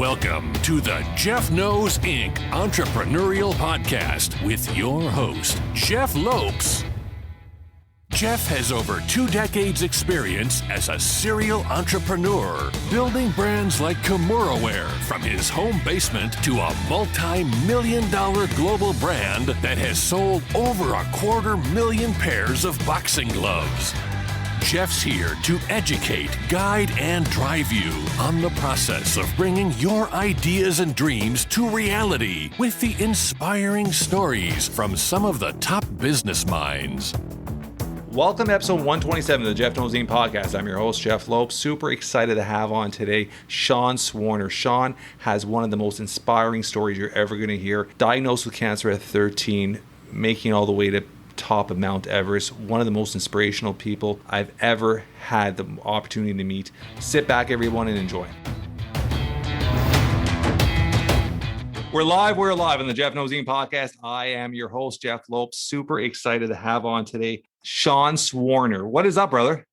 Welcome to the Jeff Knows Inc. Entrepreneurial Podcast with your host, Jeff Lopes. Jeff has over 2 decades experience as a serial entrepreneur, building brands like Kimura from his home basement to a multi-million-dollar global brand that has sold over 250,000 pairs of boxing gloves. Jeff's here to educate, guide, and drive you on the process of bringing your ideas and dreams to reality with the inspiring stories from some of the top business minds. Welcome to episode 127 of the Jeff Knows Inc. podcast. I'm your host, Jeff Lopes. Super excited to have on today Sean Swarner. Sean has one of the most inspiring stories you're ever going to hear. Diagnosed with cancer at 13, making all the way to top of Mount Everest. One of the most inspirational people I've ever had the opportunity to meet. Sit back, everyone, and enjoy. We're live on the Jeff Knows Inc. podcast. I am your host, Jeff Lopes. Super excited to have on today Sean Swarner. What is up, brother?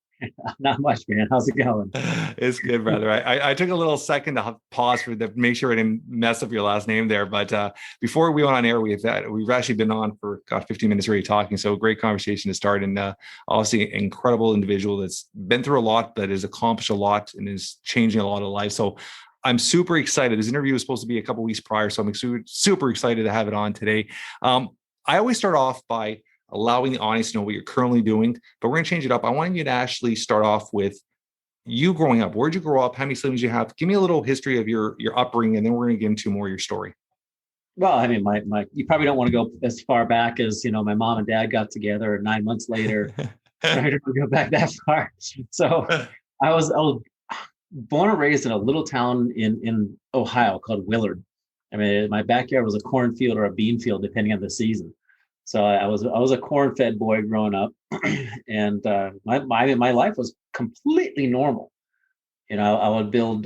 Not much, man. How's it going? It's good, brother. I took a little second to pause to make sure I didn't mess up your last name there. But before we went on air, we've actually been on for 15 minutes already talking. So great conversation to start. And obviously an incredible individual that's been through a lot, but has accomplished a lot and is changing a lot of life. So I'm super excited. This interview was supposed to be a couple of weeks prior. So I'm super excited to have it on today. I always start off by allowing the audience to know what you're currently doing, but we're going to change it up. I want you to actually start off with you growing up. Where'd you grow up? How many siblings you have? Give me a little history of your upbringing, and then we're going to get into more of your story. Well, I mean, my you probably don't want to go as far back as, my mom and dad got together 9 months later. I don't go back that far. So I was born and raised in a little town in Ohio called Willard. I mean, my backyard was a cornfield or a bean field, depending on the season. So I was a corn-fed boy growing up, and my life was completely normal. I would build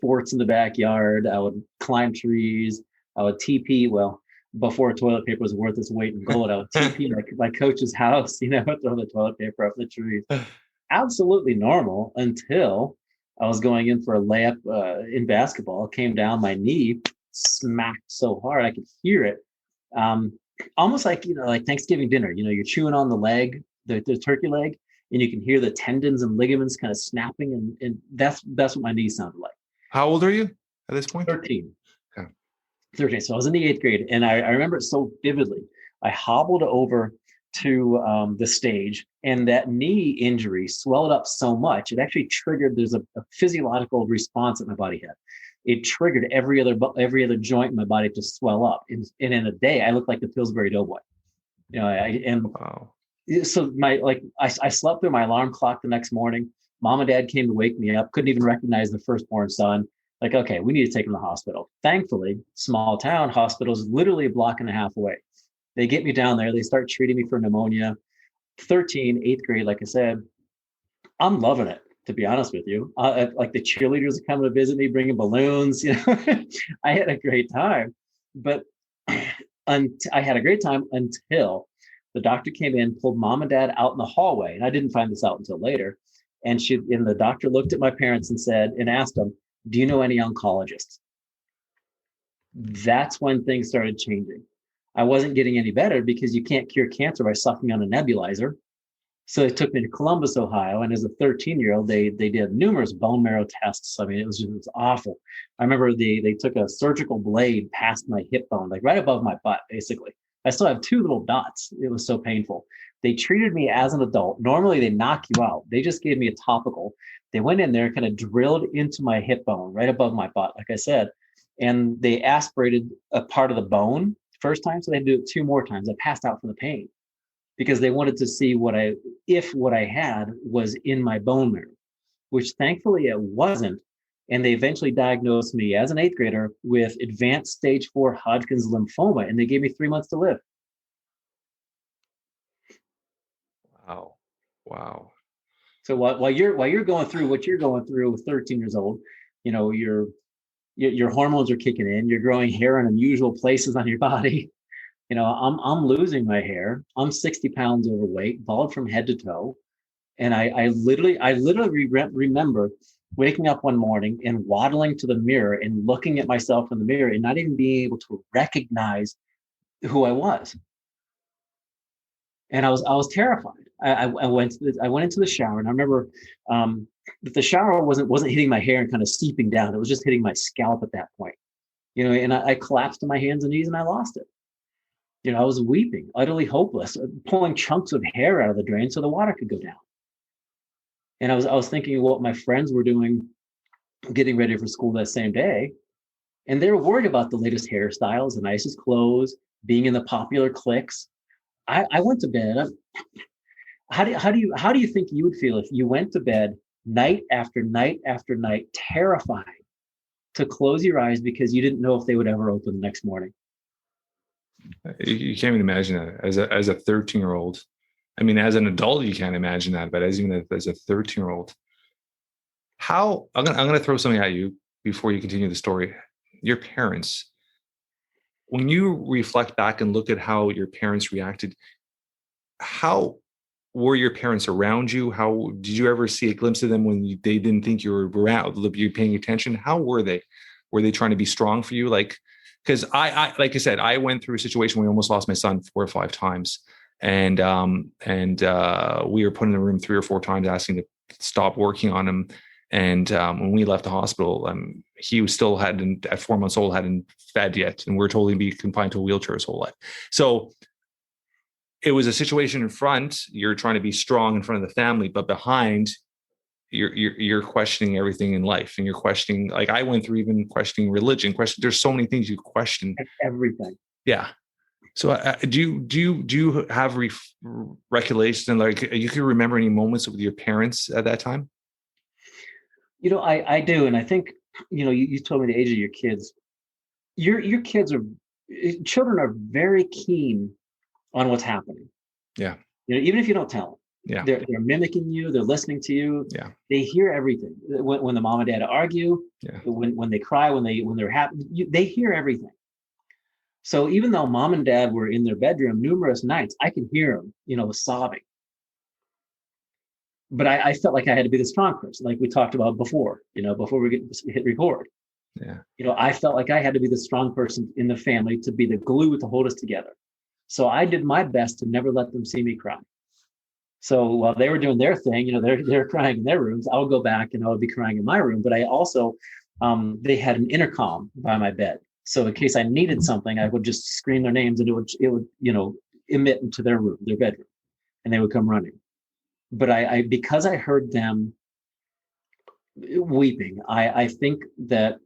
forts in the backyard. I would climb trees. I would TP. Well, before toilet paper was worth its weight in gold, I would TP my coach's house. Throw the toilet paper up the trees. Absolutely normal until I was going in for a layup in basketball. Came down, my knee smacked so hard I could hear it. Almost like Thanksgiving dinner, you're chewing on the leg, the turkey leg, and you can hear the tendons and ligaments kind of snapping. And that's what my knee sounded like. How old are you at this point? 13. Okay. 13. So I was in the 8th grade, and I remember it so vividly. I hobbled over to the stage, and that knee injury swelled up so much, it actually triggered, there's a physiological response that my body had. It triggered every other joint in my body to swell up. And in a day, I looked like the Pillsbury Doughboy. Wow. So I slept through my alarm clock the next morning. Mom and dad came to wake me up. Couldn't even recognize the firstborn son. Like, okay, we need to take him to the hospital. Thankfully, small town hospitals literally a block and a half away. They get me down there. They start treating me for pneumonia. 13, 8th grade, like I said, I'm loving it. To be honest with you, like the cheerleaders are coming to visit me, bringing balloons. I had a great time, but I had a great time until the doctor came in, pulled mom and dad out in the hallway, and I didn't find this out until later. And the doctor looked at my parents and asked them, "Do you know any oncologists?" That's when things started changing. I wasn't getting any better because you can't cure cancer by sucking on a nebulizer. So they took me to Columbus, Ohio, and as a 13-year-old, they did numerous bone marrow tests. I mean, it was awful. I remember they took a surgical blade past my hip bone, like right above my butt, basically. I still have 2 little dots. It was so painful. They treated me as an adult. Normally, they knock you out. They just gave me a topical. They went in there, kind of drilled into my hip bone, right above my butt, like I said, and they aspirated a part of the bone first time, so they had to do it 2 more times. I passed out from the pain, because they wanted to see if what I had was in my bone marrow, which thankfully it wasn't. And they eventually diagnosed me as an 8th grader with advanced stage 4 Hodgkin's lymphoma, and they gave me 3 months to live. Wow. So while you're going through what you're going through with 13 years old, your hormones are kicking in, you're growing hair in unusual places on your body. I'm losing my hair. I'm 60 pounds overweight, bald from head to toe. And I literally remember waking up one morning and waddling to the mirror and looking at myself in the mirror and not even being able to recognize who I was. And I was terrified. I went into the shower, and I remember that the shower wasn't hitting my hair and kind of seeping down. It was just hitting my scalp at that point, and I collapsed to my hands and knees and I lost it. I was weeping, utterly hopeless, pulling chunks of hair out of the drain so the water could go down. And I was thinking of what my friends were doing, getting ready for school that same day. And they were worried about the latest hairstyles, the nicest clothes, being in the popular cliques. I went to bed. How do you think you would feel if you went to bed night after night after night, terrified to close your eyes because you didn't know if they would ever open the next morning? You can't even imagine that as a 13-year-old. I mean, as an adult, you can't imagine that, but as a 13-year-old, how I'm gonna throw something at you before you continue the story. Your parents, when you reflect back and look at how your parents reacted, how were your parents around you? How did you ever see a glimpse of them when they didn't think you were around, you paying attention? How were they? Were they trying to be strong for you? Because I like I said, I went through a situation where I almost lost my son 4 or 5 times. And we were put in the room 3 or 4 times asking to stop working on him. And when we left the hospital, he was still at 4 months old, hadn't fed yet. And we were told he'd be confined to a wheelchair his whole life. So it was a situation in front, you're trying to be strong in front of the family, but behind you're questioning everything in life. And you're questioning, like I went through even questioning religion, there's so many things you question. Everything. Yeah. So do you have recollection, like you can remember any moments with your parents at that time? I do. And I think, you told me the age of your kids. Your children are very keen on what's happening. Yeah. Even if you don't tell them. Yeah. They're mimicking you. They're listening to you. Yeah. They hear everything. When the mom and dad argue, yeah. when they cry, when they're happy, they hear everything. So even though mom and dad were in their bedroom numerous nights, I could hear them, sobbing. But I felt like I had to be the strong person, like we talked about before, before we hit record. Yeah. I felt like I had to be the strong person in the family, to be the glue to hold us together. So I did my best to never let them see me cry. So while they were doing their thing, they're crying in their rooms, I would go back and I would be crying in my room. But I also, they had an intercom by my bed. So in case I needed something, I would just scream their names and it would emit into their room, their bedroom, and they would come running. But I because I heard them weeping, I think that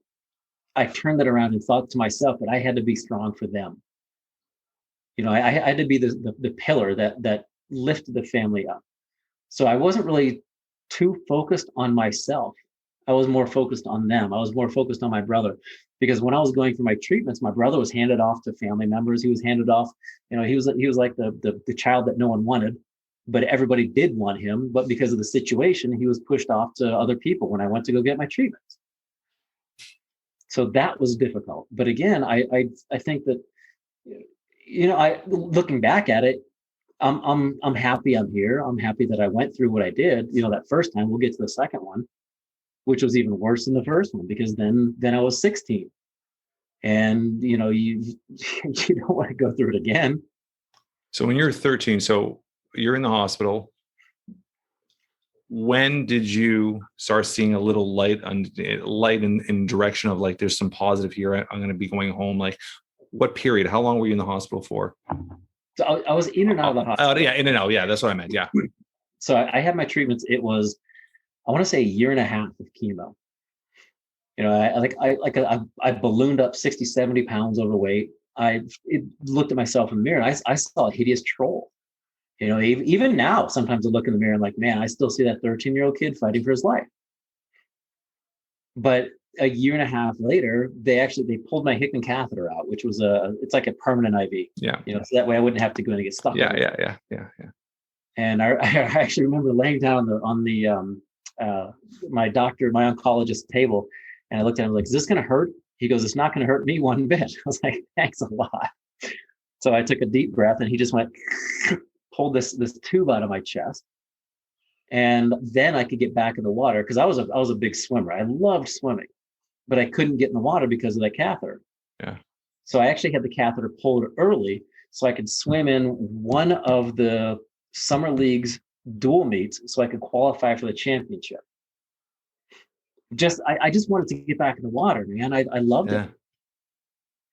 I turned that around and thought to myself that I had to be strong for them. I had to be the pillar that lifted the family up. So I wasn't really too focused on myself. I was more focused on them. I was more focused on my brother, because when I was going through my treatments, my brother was handed off to family members. He was handed off, he was like the child that no one wanted, but everybody did want him. But because of the situation, he was pushed off to other people when I went to go get my treatments. So that was difficult. But again, I think that, looking back at it, I'm happy I'm here. I'm happy that I went through what I did, that first time. We'll get to the second one, which was even worse than the first one, because then I was 16, and you don't want to go through it again. So when you're 13, so you're in the hospital. When did you start seeing a little light in direction of like, there's some positive here, I'm going to be going home? Like, what period? How long were you in the hospital for? So I was in and out of the hospital. Yeah, in and out. Yeah, that's what I meant. Yeah. So I had my treatments. It was, I want to say, a year and a half of chemo. I ballooned up 60, 70 pounds overweight. I looked at myself in the mirror, and I saw a hideous troll. Even now, sometimes I look in the mirror and like, man, I still see that 13-year-old kid fighting for his life. But a year and a half later, they pulled my Hickman catheter out, which was it's like a permanent IV. Yeah. So that way I wouldn't have to go and get stuck. Yeah. And I actually remember laying down on the my oncologist table, and I looked at him like, is this going to hurt? He goes, it's not going to hurt me one bit. I was like, thanks a lot. So I took a deep breath, and he just went, pulled this tube out of my chest. And then I could get back in the water because I was a big swimmer. I loved swimming, but I couldn't get in the water because of that catheter. Yeah. So I actually had the catheter pulled early so I could swim in one of the summer league's dual meets so I could qualify for the championship. I just wanted to get back in the water, man. I loved it.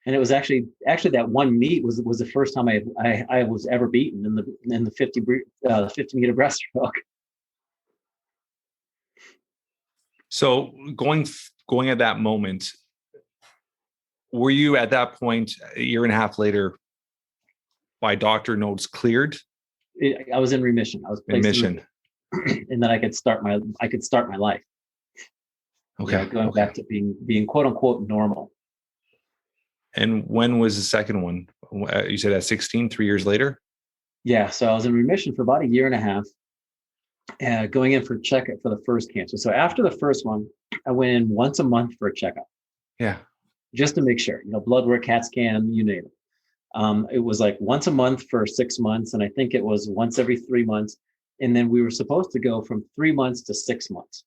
And it was actually that one meet was the first time I was ever beaten in the 50 meter breaststroke. So going at that moment, were you at that point a year and a half later by doctor notes cleared? I was in remission. I was placed in remission, and then I could start my life. Okay. Going back to being quote unquote normal. And when was the second one? You said at 16, 3 years later? Yeah. So I was in remission for about a year and a half, going in for a checkup for the first cancer. So after the first one, I went in once a month for a checkup. Yeah. Just to make sure, blood work, CAT scan, you name it. It was like once a month for 6 months. And I think it was once every 3 months. And then we were supposed to go from 3 months to 6 months.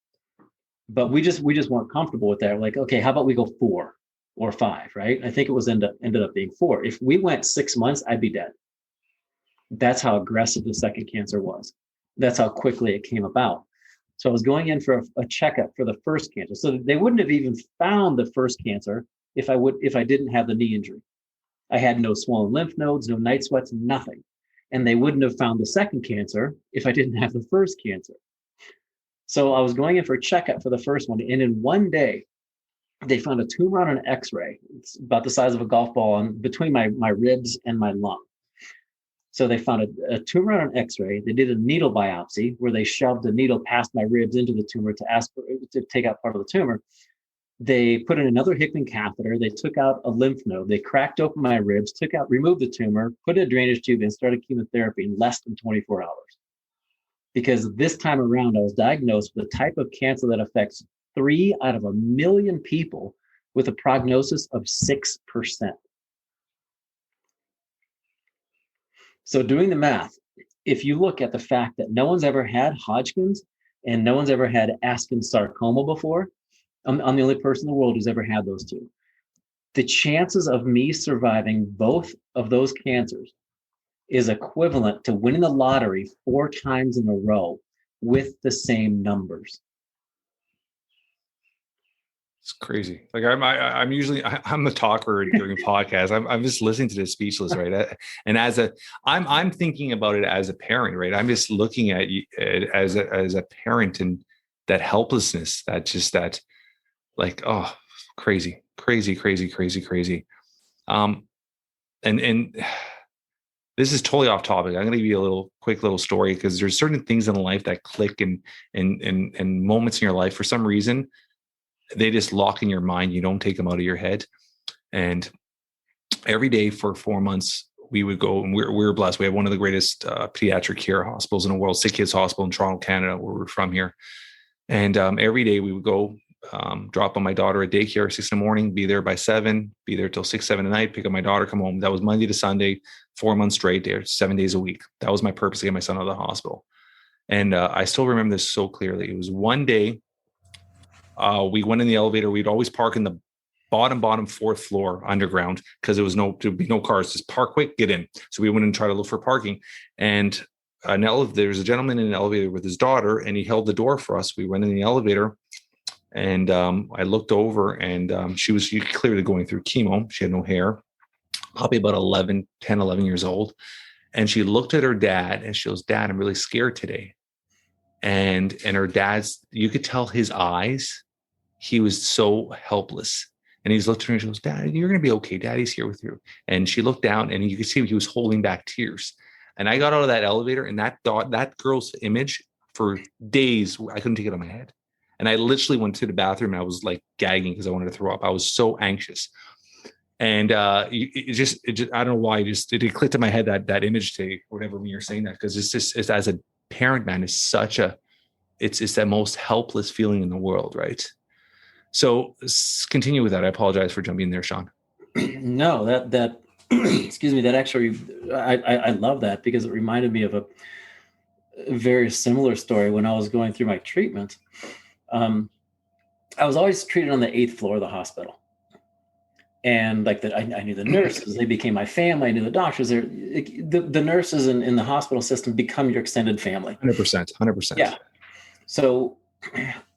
But we just weren't comfortable with that. We're like, okay, how about we go 4 or 5, right? I think it was ended up being 4. If we went 6 months, I'd be dead. That's how aggressive the second cancer was. That's how quickly it came about. So I was going in for a checkup for the first cancer. So they wouldn't have even found the first cancer if I didn't have the knee injury. I had no swollen lymph nodes, no night sweats, nothing. And they wouldn't have found the second cancer if I didn't have the first cancer. So I was going in for a checkup for the first one. And in one day, they found a tumor on an x-ray. It's about the size of a golf ball between my ribs and my lung. So they found a tumor on an x-ray. They did a needle biopsy where they shoved a needle past my ribs into the tumor to take out part of the tumor. They put in another Hickman catheter. They took out a lymph node. They cracked open my ribs, removed the tumor, put a drainage tube in, started chemotherapy in less than 24 hours. Because this time around, I was diagnosed with a type of cancer that affects 3 out of 1 million people with a prognosis of 6%. So doing the math, if you look at the fact that no one's ever had Hodgkin's and no one's ever had Askins sarcoma before, I'm the only person in the world who's ever had those two. The chances of me surviving both of those cancers is equivalent to winning the lottery 4 times in a row with the same numbers. It's crazy. Like I'm usually the talker during podcasts. I'm just listening to this speechless, right? And I'm thinking about it as a parent, right? I'm just looking at it as a parent and that helplessness, that like, oh, crazy. And this is totally off topic. I'm going to give you a quick little story because there's certain things in life that click and moments in your life for some reason. They just lock in your mind. You don't take them out of your head. And every day for 4 months, we would go, and we're blessed. We have one of the greatest pediatric care hospitals in the world, Sick Kids Hospital in Toronto, Canada, where we're from here. And every day we would go drop on my daughter at daycare at 6 a.m, be there by 7, be there till 6, 7 at night, pick up my daughter, come home. That was Monday to Sunday, 4 months straight there, 7 days a week. That was my purpose, to get my son out of the hospital. And I still remember this so clearly. It was one day, we went in the elevator. We'd always park in the bottom 4th floor underground because there'd be no cars. Just park quick, get in. So we went and tried to look for parking. And there's a gentleman in an elevator with his daughter, and he held the door for us. We went in the elevator, and I looked over, and she was clearly going through chemo. She had no hair, probably about 11 years old. And she looked at her dad, and she goes, "Dad, I'm really scared today." And her dad's, you could tell his eyes, he was so helpless. And he's looked at her and she goes, "Dad, you're going to be okay. Daddy's here with you." And she looked down, and you could see he was holding back tears. And I got out of that elevator, and that girl's image for days, I couldn't take it on my head. And I literally went to the bathroom, and I was like gagging because I wanted to throw up. I was so anxious. And it just I don't know why, it clicked in my head, that image today, whatever when you're saying that, because it's as a parent, man, it's that most helpless feeling in the world, right? So continue with that. I apologize for jumping in there, Sean. No, that excuse me, that actually, I love that because it reminded me of a very similar story. When I was going through my treatment, I was always treated on the 8th floor of the hospital. And like that, I knew the nurses, they became my family. I knew the doctors. The nurses in the hospital system become your extended family. 100%. Yeah. So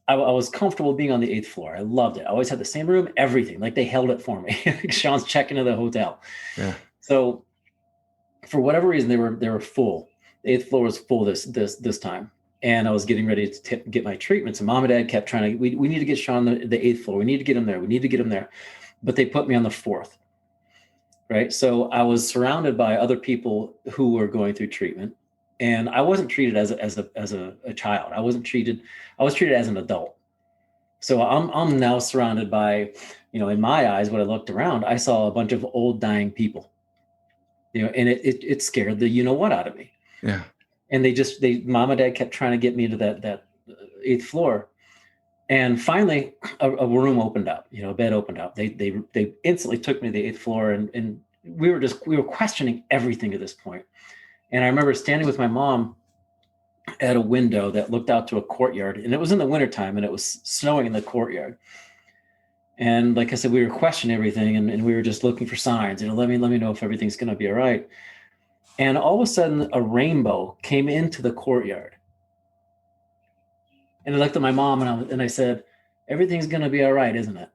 I was comfortable being on the 8th floor. I loved it. I always had the same room, everything. Like they held it for me. Sean's checking into the hotel. Yeah. So for whatever reason, they were full. The 8th floor was full this time. And I was getting ready to get my treatments. And mom and dad kept trying to, we need to get Sean the 8th floor. We need to get him there. We need to get him there. But they put me on the 4th. Right. So I was surrounded by other people who were going through treatment. And I wasn't treated as a child. I was treated as an adult. So I'm now surrounded by, in my eyes, when I looked around, I saw a bunch of old dying people, and it scared the what out of me. Yeah. And mom and dad kept trying to get me to that 8th floor. And finally a room opened up, a bed opened up. They instantly took me to the 8th floor, and we were questioning everything at this point. And I remember standing with my mom at a window that looked out to a courtyard, and it was in the wintertime and it was snowing in the courtyard. And like I said, we were questioning everything, and we were just looking for signs, let me know if everything's going to be all right. And all of a sudden a rainbow came into the courtyard. And I looked at my mom and I said, everything's going to be all right, isn't it?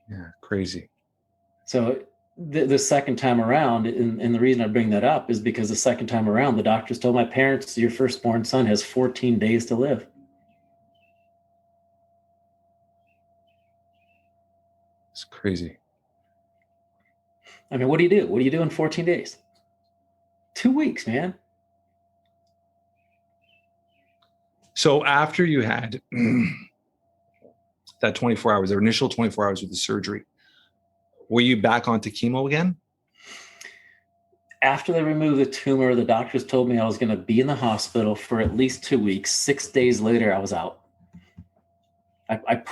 Yeah. Crazy. So the second time around, and the reason I bring that up is because the second time around, the doctors told my parents, your firstborn son has 14 days to live. It's crazy. I mean, what do you do? What do you do in 14 days? 2 weeks, man. So after you had that 24 hours, their initial 24 hours with the surgery, were you back onto chemo again? After they removed the tumor, the doctors told me I was going to be in the hospital for at least 2 weeks. 6 days later, I was out. I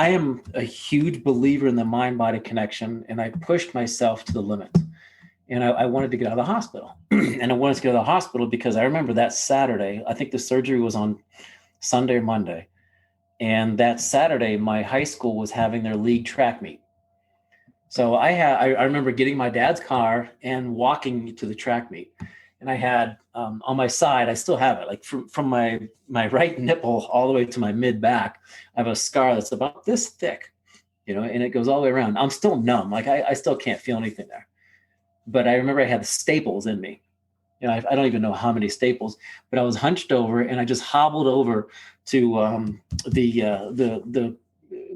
am a huge believer in the mind-body connection, and I pushed myself to the limit. And I wanted to get out of the hospital. And I wanted to get out of the hospital because I remember that Saturday, I think the surgery was on Sunday or Monday. And that Saturday, my high school was having their league track meet. So I remember getting my dad's car and walking to the track meet. And I had on my side, I still have it, like from my right nipple all the way to my mid back, I have a scar that's about this thick, and it goes all the way around. I'm still numb. Like I still can't feel anything there. But I remember I had staples in me. I don't even know how many staples, but I was hunched over and I just hobbled over to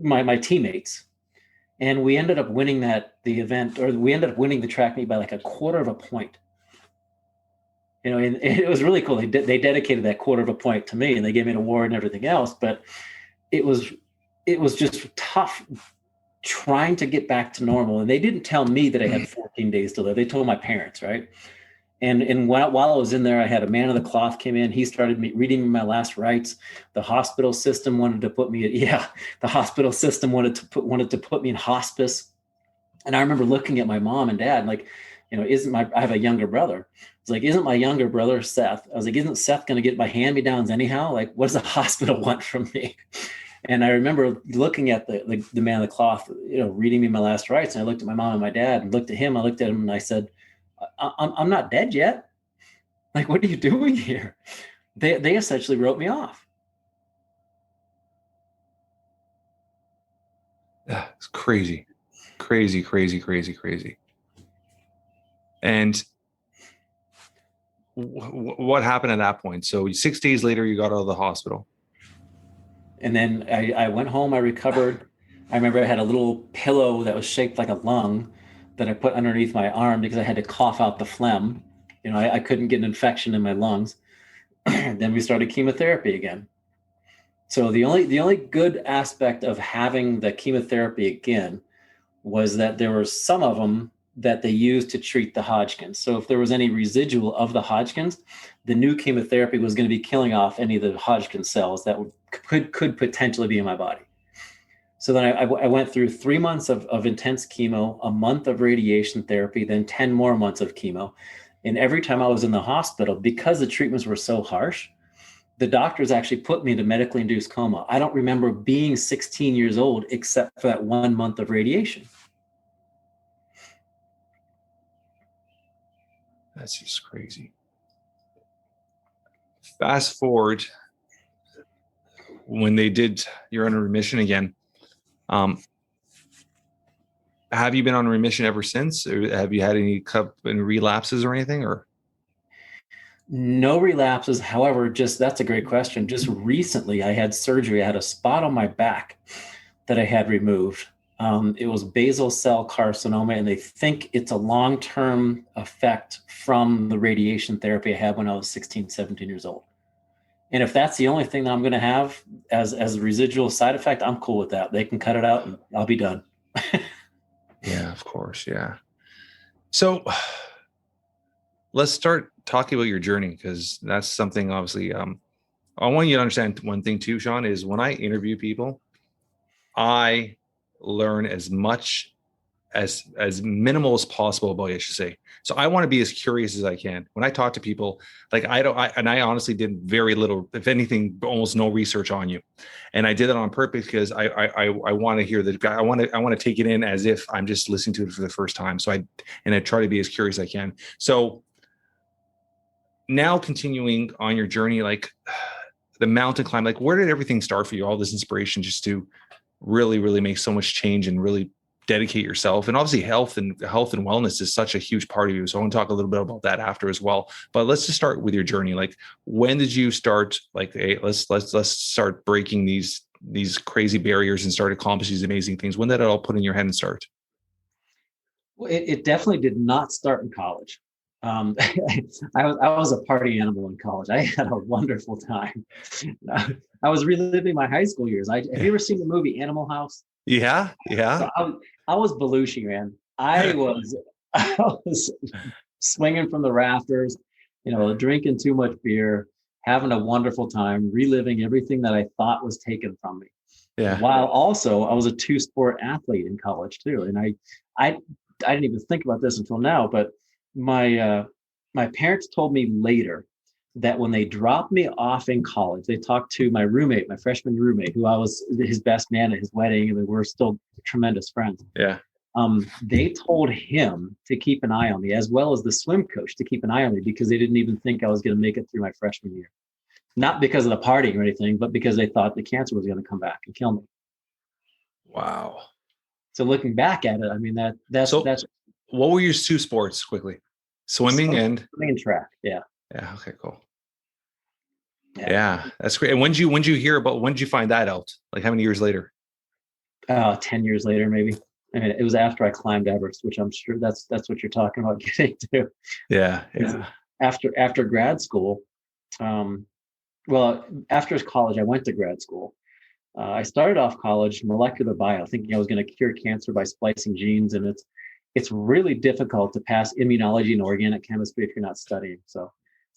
my teammates. And we ended up winning we ended up winning the track meet by like 1/4 point. And it was really cool. They dedicated that 1/4 point to me, and they gave me an award and everything else. But it was just tough trying to get back to normal. And they didn't tell me that I had 14 days to live. They told my parents, right? And while I was in there, I had a man of the cloth came in. He started reading me my last rites. The hospital system wanted to put me wanted to put me in hospice. And I remember looking at my mom and dad, like, I have a younger brother. It's like, isn't my younger brother Seth? I was like, isn't Seth going to get my hand-me-downs anyhow? Like, what does the hospital want from me? And I remember looking at the man of the cloth, reading me my last rites. And I looked at my mom and my dad and looked at him. I looked at him and I said, I'm not dead yet. Like, what are you doing here? They essentially wrote me off. It's crazy. Crazy. And what happened at that point? So 6 days later, you got out of the hospital. And then I went home, I recovered. I remember I had a little pillow that was shaped like a lung that I put underneath my arm because I had to cough out the phlegm. I couldn't get an infection in my lungs. Then we started chemotherapy again. So the only good aspect of having the chemotherapy again was that there were some of them that they used to treat the Hodgkin's. So if there was any residual of the Hodgkin's, the new chemotherapy was going to be killing off any of the Hodgkin's cells that could potentially be in my body. So then I went through 3 months of intense chemo, a month of radiation therapy, then 10 more months of chemo. And every time I was in the hospital, because the treatments were so harsh, the doctors actually put me into medically induced coma. I don't remember being 16 years old except for that 1 month of radiation. That's just crazy. Fast forward when you're in remission again. Have you been on remission ever since? Or have you had any relapses or anything? Or no relapses. However, that's a great question. Just recently, I had surgery. I had a spot on my back that I had removed. It was basal cell carcinoma, and they think it's a long-term effect from the radiation therapy I had when I was 16, 17 years old. And if that's the only thing that I'm going to have as a residual side effect, I'm cool with that. They can cut it out and I'll be done. Yeah, of course. Yeah. So let's start talking about your journey, because that's something obviously, I want you to understand one thing too, Sean, is when I interview people, I learn as much as minimal as possible about it, I should say. So I want to be as curious as I can. When I talk to people, like I honestly did very little, if anything, almost no research on you. And I did that on purpose because I want to hear the guy. I want to take it in as if I'm just listening to it for the first time. So I try to be as curious as I can. So now continuing on your journey, like the mountain climb, like where did everything start for you? All this inspiration just to really, really make so much change and really dedicate yourself. And obviously health and wellness is such a huge part of you. So I want to talk a little bit about that after as well. But let's just start with your journey. Like, when did you start, like, hey, let's start breaking these crazy barriers and start accomplishing these amazing things? When did it all put in your head and start? Well, it definitely did not start in college. I was a party animal in college. I had a wonderful time. I was reliving my high school years. Have you ever seen the movie Animal House? Yeah. So I was Belushi, man. I was swinging from the rafters, drinking too much beer, having a wonderful time, reliving everything that I thought was taken from me. Yeah. While also I was a 2-sport athlete in college too, and I didn't even think about this until now, but my parents told me later that when they dropped me off in college, they talked to my roommate, my freshman roommate, who I was his best man at his wedding, and we're still tremendous friends. Yeah. They told him to keep an eye on me, as well as the swim coach to keep an eye on me, because they didn't even think I was going to make it through my freshman year. Not because of the partying or anything, but because they thought the cancer was going to come back and kill me. Wow. So looking back at it, I mean, that's what were your 2 sports quickly? Swimming and track. Yeah. Yeah. Okay, cool. Yeah, that's great. And when did you find that out? Like how many years later? 10 years later, maybe. I mean, it was after I climbed Everest, which I'm sure that's what you're talking about getting to. Yeah. After grad school, after college, I went to grad school. I started off college molecular bio, thinking I was going to cure cancer by splicing genes, and it's really difficult to pass immunology and organic chemistry if you're not studying. So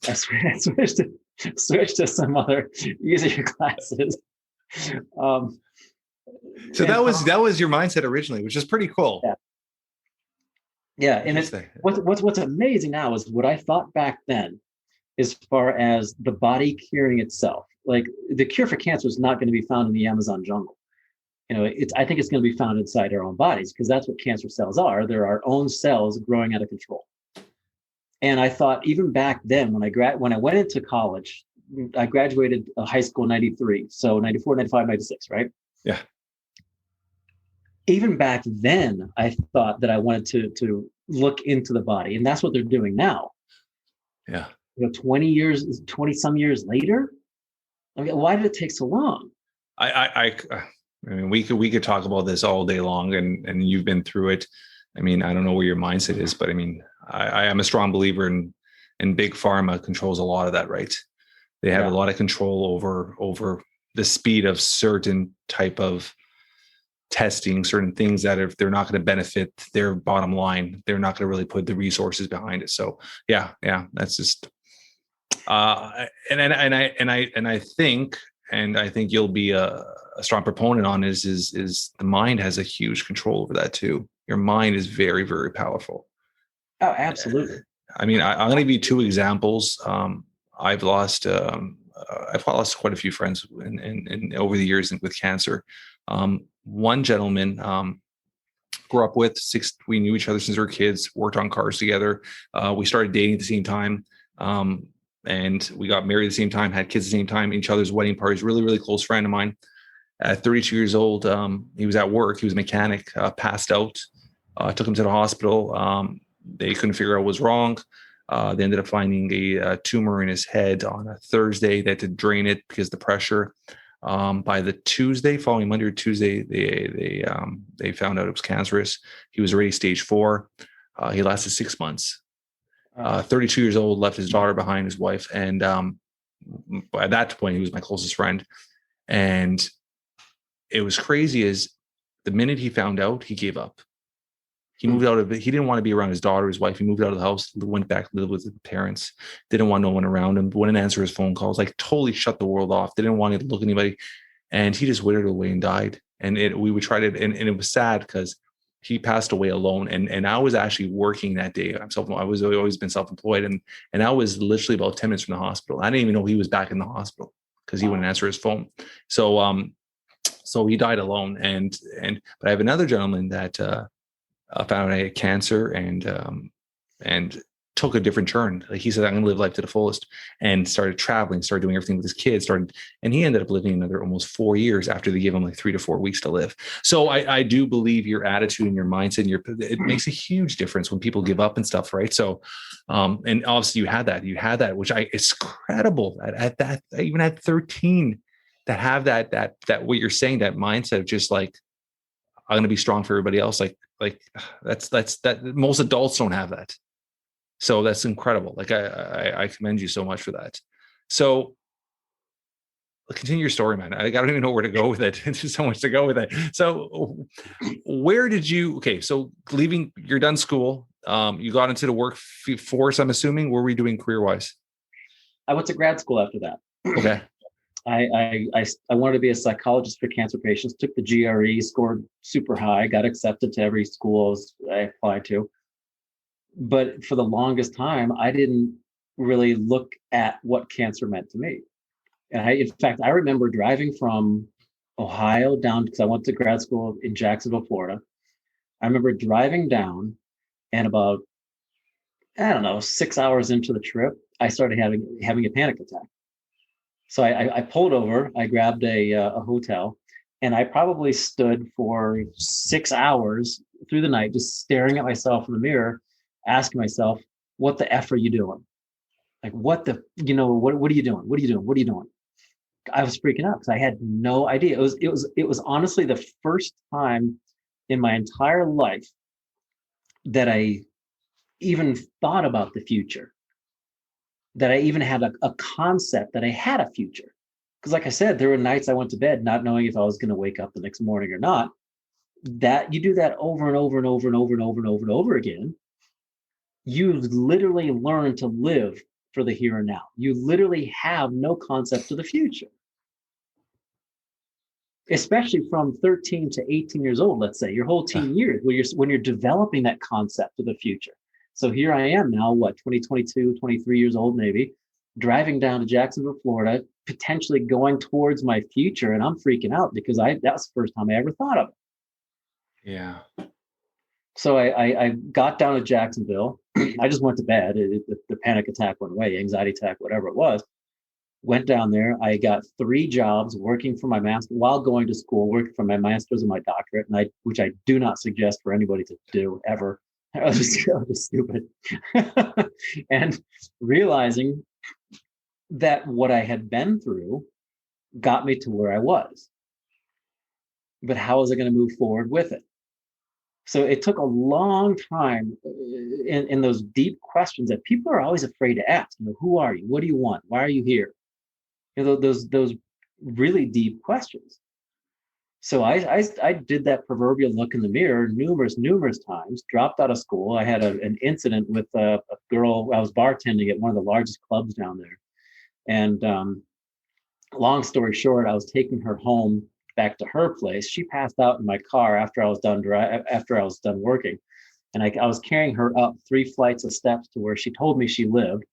I switched to some other easier classes. So that was your mindset originally, which is pretty cool. Yeah. And it's what's amazing now is what I thought back then, as far as the body curing itself. Like the cure for cancer is not going to be found in the Amazon jungle. I think it's going to be found inside our own bodies, because that's what cancer cells are. They're our own cells growing out of control. And I thought even back then, when I went into college, I graduated high school in 93. So 94, 95, 96, right? Yeah. Even back then, I thought that I wanted to look into the body, and that's what they're doing now. Yeah. 20 some years later. I mean, why did it take so long? I mean, we could talk about this all day long, and you've been through it. I mean, I don't know where your mindset is, but I mean, I am a strong believer in big pharma controls a lot of that, right? They have a lot of control over the speed of certain type of testing, certain things that if they're not going to benefit their bottom line, they're not going to really put the resources behind it. So yeah, that's just, I think you'll be a strong proponent on is the mind has a huge control over that too. Your mind is very, very powerful. Oh, absolutely. I mean, I'm going to give you two examples. I've lost quite a few friends in over the years with cancer. One gentleman grew up with we knew each other since we were kids, worked on cars together. We started dating at the same time. And we got married at the same time, had kids at the same time, each other's wedding parties, really, really close friend of mine. At 32 years old, he was at work. He was a mechanic, passed out. Took him to the hospital. They couldn't figure out what was wrong. They ended up finding a tumor in his head on a Thursday. They had to drain it because of the pressure. By the Tuesday, following Monday or Tuesday, they found out it was cancerous. He was already stage 4. He lasted 6 months. 32 years old, left his daughter behind, his wife. And at that point, he was my closest friend. And it was crazy as the minute he found out, he gave up. He moved out of it. He didn't want to be around his daughter, his wife. He moved out of the house, went back, lived with his parents, didn't want no one around him, wouldn't answer his phone calls, like totally shut the world off. Didn't want to look at anybody. And he just withered away and died. And we would try to, and it was sad because he passed away alone. And I was actually working that day. I was always been self-employed. And I was literally about 10 minutes from the hospital. I didn't even know he was back in the hospital because he wouldn't answer his phone. So he died alone. But I have another gentleman that found out I had cancer and took a different turn. Like he said, I'm going to live life to the fullest, and started traveling, started doing everything with his kids, and he ended up living another almost 4 years after they gave him like 3 to 4 weeks to live. So I do believe your attitude and your mindset, it makes a huge difference when people give up and stuff. Right. So, and obviously you had that, which it's incredible at that, even at 13, that have that what you're saying, that mindset of just like, I'm going to be strong for everybody else. Like that most adults don't have that. So that's incredible. Like I commend you so much for that. So continue your story, man. I don't even know where to go with it. There's just so much to go with it. So where did you, so leaving, you're done school. You got into the workforce, I'm assuming. What were you doing career-wise? I went to grad school after that. Okay. I wanted to be a psychologist for cancer patients, took the GRE, scored super high, got accepted to every school I applied to. But for the longest time, I didn't really look at what cancer meant to me. And in fact, I remember driving from Ohio down, because I went to grad school in Jacksonville, Florida. I remember driving down, and about, 6 hours into the trip, I started having a panic attack. So I pulled over, I grabbed a hotel, and I probably stood for 6 hours through the night, just staring at myself in the mirror, asking myself, what the F are you doing? Like, what are you doing? What are you doing? What are you doing? I was freaking out because I had no idea. It was honestly the first time in my entire life that I even thought about the future, that I even had a concept that I had a future. Because like I said, there were nights I went to bed not knowing if I was going to wake up the next morning or not. That you do that over and over and over and over and over and over and over again, you literally learn to live for the here and now. You literally have no concept of the future. Especially from 13 to 18 years old, let's say, your whole teen years, when you're developing that concept of the future. So here I am now, 22, 23 years old, maybe, driving down to Jacksonville, Florida, potentially going towards my future. And I'm freaking out because that was the first time I ever thought of it. Yeah. So I got down to Jacksonville. I just went to bed. The panic attack went away, anxiety attack, whatever it was. Went down there. I got 3 jobs working for my master while going to school, working for my master's and my doctorate, which I do not suggest for anybody to do ever. I was just stupid. And realizing that what I had been through got me to where I was. But how was I going to move forward with it? So it took a long time in those deep questions that people are always afraid to ask. Who are you? What do you want? Why are you here? Those really deep questions. So I did that proverbial look in the mirror numerous times, dropped out of school. I had an incident with a girl. I was bartending at one of the largest clubs down there. And long story short, I was taking her home back to her place. She passed out in my car after I was done working. And I was carrying her up 3 flights of steps to where she told me she lived.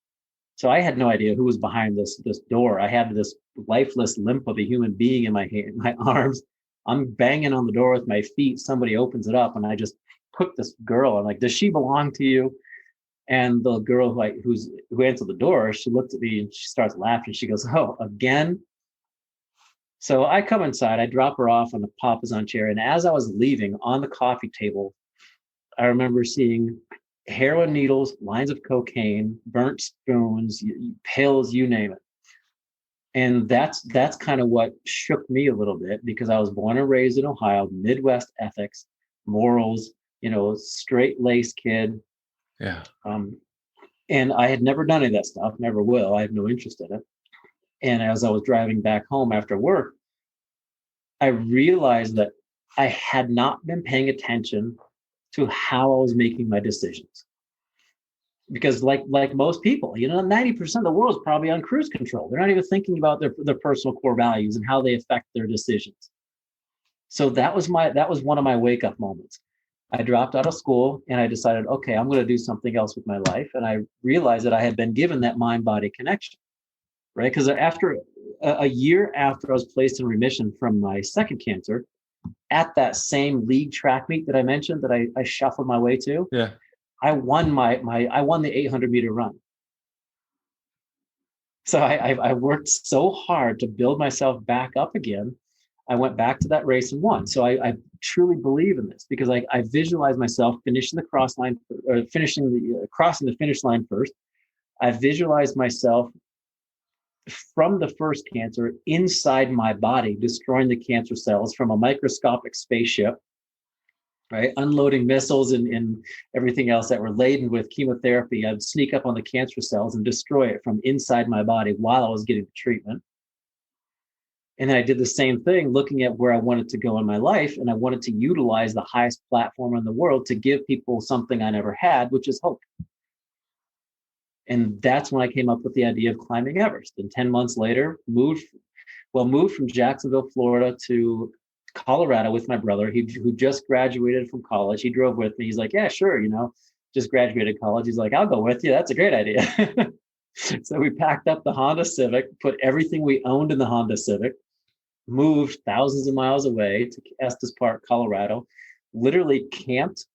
So I had no idea who was behind this door. I had this lifeless limp of a human being in my arms. I'm banging on the door with my feet. Somebody opens it up, and I just hook this girl. I'm like, "Does she belong to you?" And the girl who answered the door, she looked at me and she starts laughing. She goes, "Oh, again?" So I come inside. I drop her off on the papasan chair, and as I was leaving on the coffee table, I remember seeing heroin needles, lines of cocaine, burnt spoons, pills, you name it. And that's kind of what shook me a little bit, because I was born and raised in Ohio, Midwest ethics, morals, straight laced kid. Yeah. And I had never done any of that stuff, never will. I have no interest in it. And as I was driving back home after work, I realized that I had not been paying attention to how I was making my decisions. Because like most people, 90% of the world is probably on cruise control. They're not even thinking about their personal core values and how they affect their decisions. So that was one of my wake up moments. I dropped out of school and I decided, okay, I'm going to do something else with my life. And I realized that I had been given that mind body connection, right? Because after a year after I was placed in remission from my second cancer, at that same league track meet that I mentioned that I shuffled my way to, Yeah. I won I won the 800-meter run. So I worked so hard to build myself back up again. I went back to that race and won. So I truly believe in this, because I visualize myself finishing the crossing the finish line first. I visualized myself from the first cancer inside my body, destroying the cancer cells from a microscopic spaceship, right? Unloading missiles and everything else that were laden with chemotherapy. I'd sneak up on the cancer cells and destroy it from inside my body while I was getting the treatment. And then I did the same thing, looking at where I wanted to go in my life. And I wanted to utilize the highest platform in the world to give people something I never had, which is hope. And that's when I came up with the idea of climbing Everest. And 10 months later, moved from Jacksonville, Florida to Colorado with my brother, who just graduated from college. He drove with me. He's like, "Yeah, sure. Just graduated college." He's like, "I'll go with you. That's a great idea." So we packed up the Honda Civic, put everything we owned in the Honda Civic, moved thousands of miles away to Estes Park, Colorado, literally camped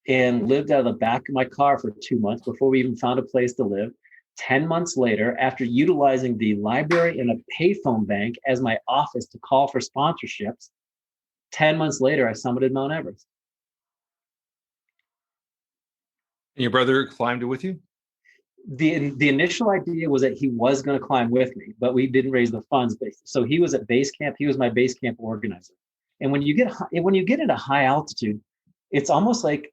and lived out of the back of my car for 2 months before we even found a place to live. 10 months later, after utilizing the library and a payphone bank as my office to call for sponsorships, 10 months later, I summited Mount Everest. And your brother climbed it with you? The initial idea was that he was going to climb with me, but we didn't raise the funds. So he was at base camp. He was my base camp organizer. And when you get into high altitude, it's almost like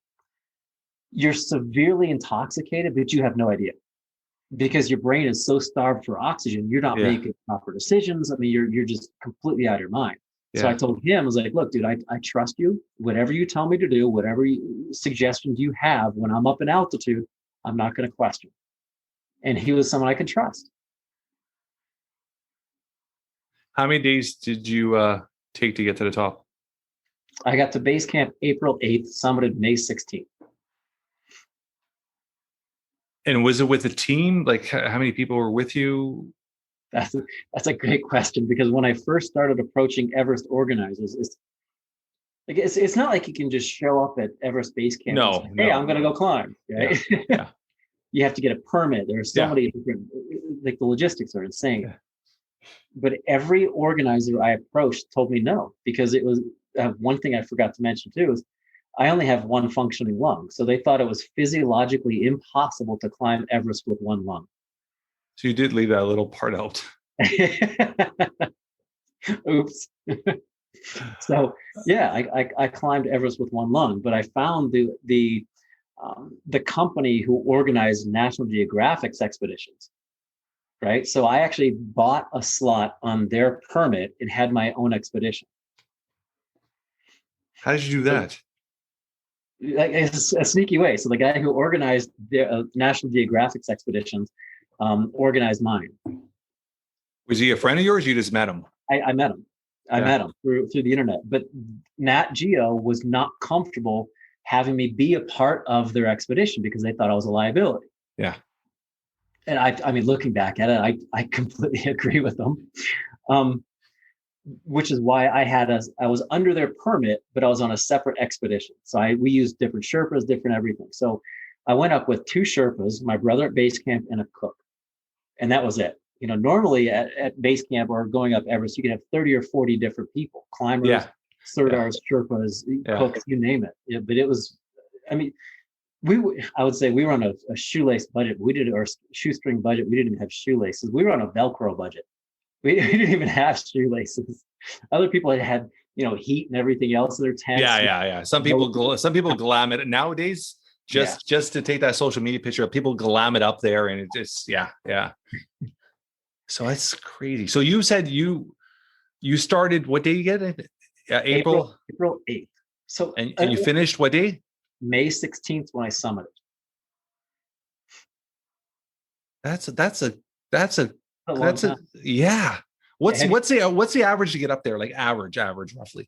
you're severely intoxicated, but you have no idea, because your brain is so starved for oxygen. You're not making proper decisions. I mean, you're just completely out of your mind. Yeah. So I told him, I was like, "Look, dude, I trust you. Whatever you tell me to do, whatever suggestions you have when I'm up in altitude, I'm not going to question." And he was someone I could trust. How many days did you take to get to the top? I got to base camp April 8th, summited May 16th. And was it with a team? Like, how many people were with you? That's a great question, because when I first started approaching Everest organizers, it's not like you can just show up at Everest Base Camp and say, "Hey, I'm going to go climb." Right? Yeah. You have to get a permit. There are so many different, like the logistics are insane. Yeah. But every organizer I approached told me no, because it was one thing I forgot to mention too is I only have one functioning lung. So they thought it was physiologically impossible to climb Everest with one lung. So you did leave that little part out. Oops. So yeah, I climbed Everest with one lung, but I found the company who organized National Geographic's expeditions, right? So I actually bought a slot on their permit and had my own expedition. How did you do that? It's a sneaky way. So the guy who organized the National Geographic's expeditions organized mine. Was he a friend of yours? You just met him? I met him. I met him through the internet. But Nat Geo was not comfortable having me be a part of their expedition because they thought I was a liability. Yeah. And I mean, looking back at it, I completely agree with them. Which is why I was under their permit, but I was on a separate expedition. So we used different Sherpas, different everything. So I went up with 2 Sherpas, my brother at base camp, and a cook. And that was it. You know, normally at base camp or going up Everest, you can have 30 or 40 different people, climbers, Serdars, Sherpas, cooks, you name it. Yeah, but it was, I mean, I would say we were on a shoelace budget. Or shoestring budget. We didn't even have shoelaces. We were on a Velcro budget. We didn't even have shoelaces. Other people had, heat and everything else in their tents. Yeah. Some people glam it nowadays. Just to take that social media picture, people glam it up there, and it just So that's crazy. So you said you started, what day you get it? April 8th. So and you finished what day? May 16th when I summited. That's yeah. What's the average to get up there? Like average roughly.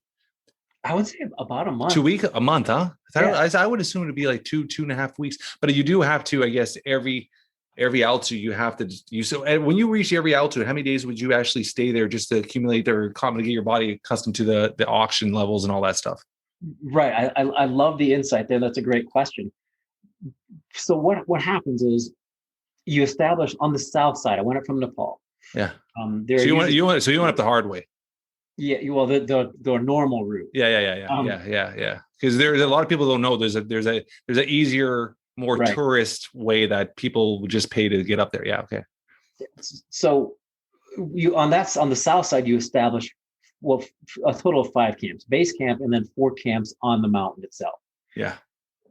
I would say about a month. 2 weeks, a month, huh? I would assume it'd be like 2.5 weeks. But you do have to, I guess, every altitude you have to so. And when you reach every altitude, how many days would you actually stay there just to accumulate or get your body accustomed to the oxygen levels and all that stuff? Right. I love the insight there. That's a great question. So what happens is you establish on the south side. I went up from Nepal. Yeah. So you went up the hard way. Yeah. Well, the normal route. Yeah. Because there's a lot of people don't know there's a easier, more tourist way that people would just pay to get up there. Yeah. Okay. So on the south side, you establish a total of 5 camps, base camp, and then 4 camps on the mountain itself. Yeah.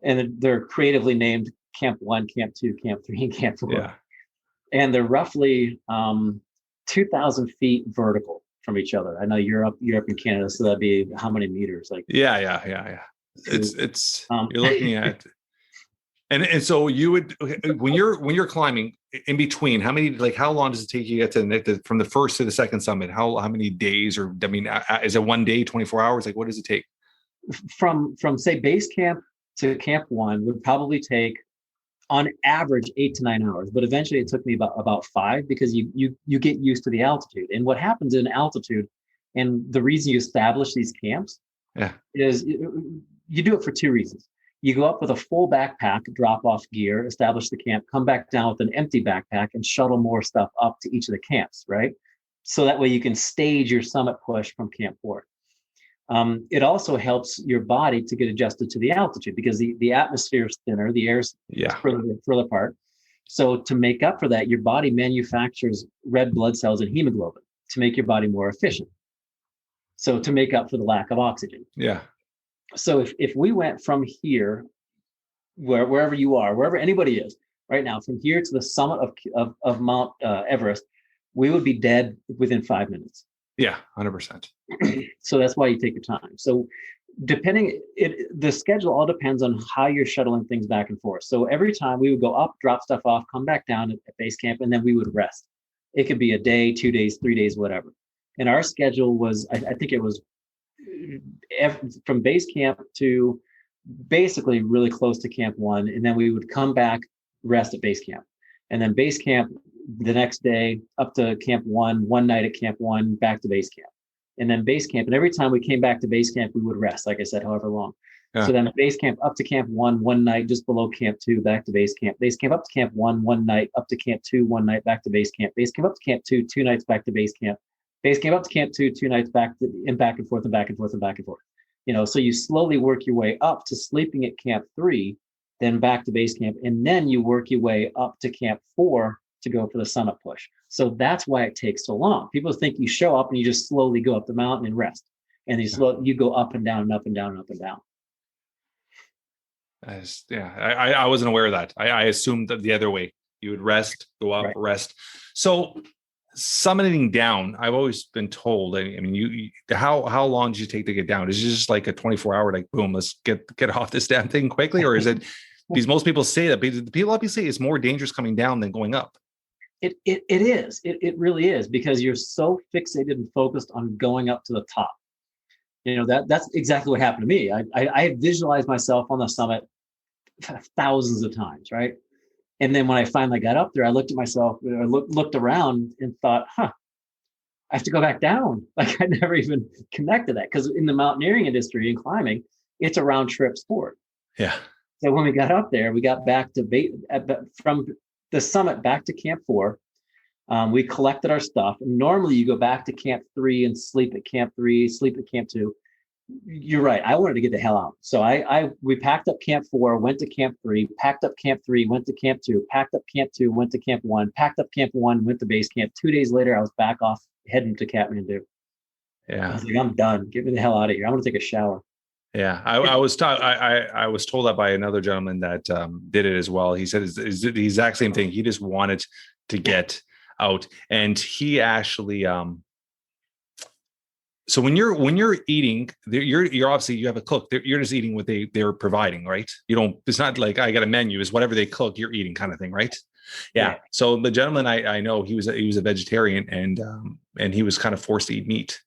And they're creatively named Camp 1, Camp 2, Camp 3, and Camp 4. Yeah. And they're roughly 2,000 feet vertical from each other. I know Europe and Canada, so that'd be how many meters? Like It's you're looking at, and so you would, when you're climbing in between, how long does it take you to get from the first to the second summit? How many days, or I mean, is it 1 day, 24 hours? Like, what does it take? From say base camp to Camp 1 would probably take on average 8 to 9 hours, but eventually it took me about 5, because you get used to the altitude. And what happens in altitude, and the reason you establish these camps, is you do it for 2 reasons. You go up with a full backpack, drop off gear, establish the camp, come back down with an empty backpack, and shuttle more stuff up to each of the camps, right? So that way you can stage your summit push from Camp 4. It also helps your body to get adjusted to the altitude, because the atmosphere is thinner, the air's further apart. So to make up for that, your body manufactures red blood cells and hemoglobin to make your body more efficient. So to make up for the lack of oxygen. Yeah. So if we went from here, wherever you are, wherever anybody is right now, from here to the summit of Mount Everest, we would be dead within 5 minutes. Yeah, 100%. So that's why you take your time. So the schedule all depends on how you're shuttling things back and forth. So every time we would go up, drop stuff off, come back down at base camp, and then we would rest. It could be a day, 2 days, 3 days, whatever. And our schedule was, I think it was from base camp to basically really close to Camp 1. And then we would come back, rest at base camp. And then base camp the next day up to Camp 1, one night at Camp 1, back to base camp. And then base camp. And every time we came back to base camp, we would rest, like I said, however long. Yeah. So then base camp up to Camp 1, one night just below Camp 2, back to base camp. Base camp up to Camp 1, one night, up to Camp 2, one night, back to base camp. Base camp up to Camp 2, 2 nights, back to base camp. Base camp up to Camp 2, 2 nights, back and forth and back and forth and back and forth. So you slowly work your way up to sleeping at Camp 3, then back to base camp, and then you work your way up to Camp 4 to go for the summit push. So that's why it takes so long. People think you show up and you just slowly go up the mountain and rest, and you go up and down and up and down and up and down. I wasn't aware of that. I assumed that the other way. You would rest, go up, rest. So summiting down, I've always been told, I mean, how long did you take to get down? Is it just like a 24-hour, like, boom, let's get off this damn thing quickly? Or is it, because most people say that, people obviously it's more dangerous coming down than going up. It is. It really is, because you're so fixated and focused on going up to the top. That's exactly what happened to me. I had visualized myself on the summit thousands of times, right? And then when I finally got up there, I looked at myself, looked around and thought, I have to go back down. Like I never even connected that, because in the mountaineering industry and climbing, it's a round trip sport. Yeah. So when we got up there, we got back from the summit back to Camp 4. We collected our stuff. And normally you go back to Camp 3 and sleep at Camp 3, sleep at Camp 2. You're right. I wanted to get the hell out. So we packed up Camp 4, went to Camp 3, packed up Camp 3, went to Camp 2, packed up Camp 2, went to Camp 1, packed up Camp 1, went to base camp. 2 days later, I was back off heading to Kathmandu. Yeah. I was like, I'm done. Get me the hell out of here. I'm going to take a shower. Yeah. I was told that by another gentleman that did it as well. He said it's the exact same thing. He just wanted to get out, and he actually, so when you're eating, you're obviously, you have a cook. You're just eating what they're providing, right? You don't. It's not like I got a menu. It's whatever they cook, you're eating, kind of thing, right? Yeah. So the gentleman I know, he was a vegetarian, and he was kind of forced to eat meat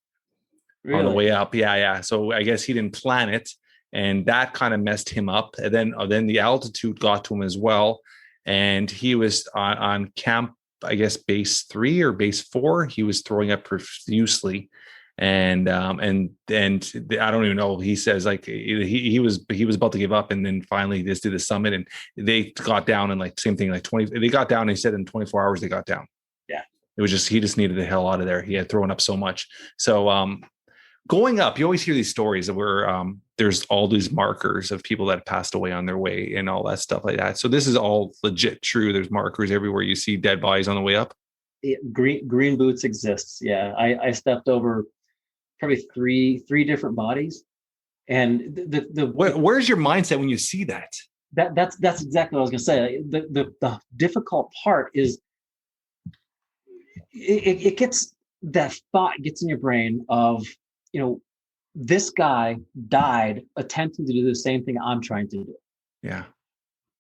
on the way up. Yeah. So I guess he didn't plan it, and that kind of messed him up. And then the altitude got to him as well, and he was on camp, I guess base 3 or base 4. He was throwing up profusely. And I don't even know. He says like he was about to give up, and then finally just did the summit, and they got down in like same thing, like 20. They got down. He said in 24 hours they got down. Yeah, it was just he just needed the hell out of there. He had thrown up so much. So going up, you always hear these stories of where there's all these markers of people that passed away on their way and all that stuff like that. So this is all legit true. There's markers everywhere. You see dead bodies on the way up. Green boots exists. Yeah, I stepped over probably three different bodies, and where's your mindset when you see that? That's exactly what I was going to say. The difficult part is it gets, that thought gets in your brain of, this guy died attempting to do the same thing I'm trying to do. Yeah.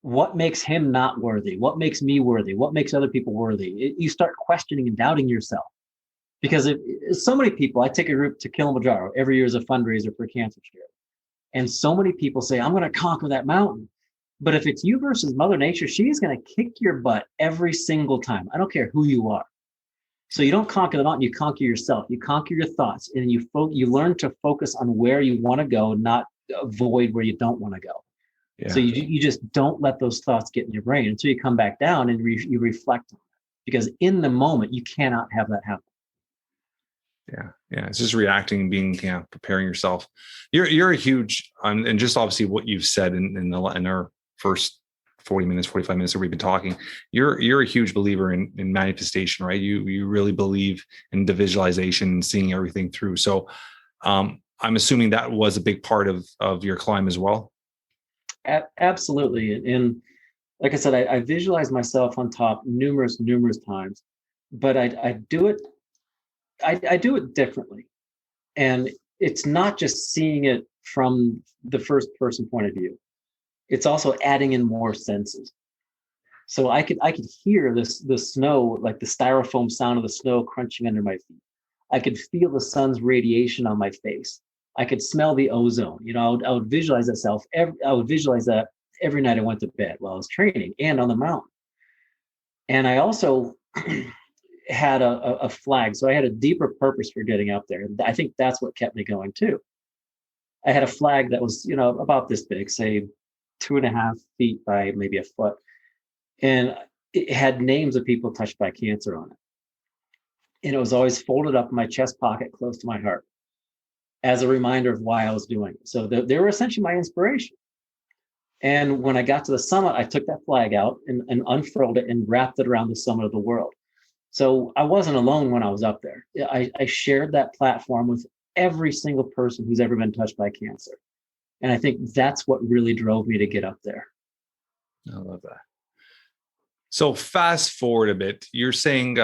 What makes him not worthy? What makes me worthy? What makes other people worthy? You start questioning and doubting yourself. Because if so many people, I take a group to Kilimanjaro every year as a fundraiser for cancer charity. And so many people say, I'm going to conquer that mountain. But if it's you versus Mother Nature, she's going to kick your butt every single time. I don't care who you are. So you don't conquer the mountain, you conquer yourself. You conquer your thoughts, and you learn to focus on where you want to go, not avoid where you don't want to go. Yeah. So you just don't let those thoughts get in your brain until you come back down and you reflect on it. Because in the moment, you cannot have that happen. Yeah. It's just reacting and being, preparing yourself. You're a huge, and just obviously what you've said in our first 45 minutes that we've been talking, you're a huge believer in manifestation, right? You really believe in the visualization and seeing everything through. So I'm assuming that was a big part of your climb as well. Absolutely. And like I said, I visualize myself on top numerous times, but I do it. I do it differently. And it's not just seeing it from the first person point of view. It's also adding in more senses. So I could hear the snow, like the styrofoam sound of the snow crunching under my feet. I could feel the sun's radiation on my face. I could smell the ozone. I would visualize that every night I went to bed while I was training and on the mountain. And I also had a flag. So I had a deeper purpose for getting up there. I think that's what kept me going too. I had a flag that was, about this big, say 2.5 feet by maybe a foot. And it had names of people touched by cancer on it. And it was always folded up in my chest pocket close to my heart as a reminder of why I was doing it. So they were essentially my inspiration. And when I got to the summit, I took that flag out and unfurled it and wrapped it around the summit of the world. So I wasn't alone when I was up there. I shared that platform with every single person who's ever been touched by cancer. And I think that's what really drove me to get up there. I love that. So fast forward a bit, you're saying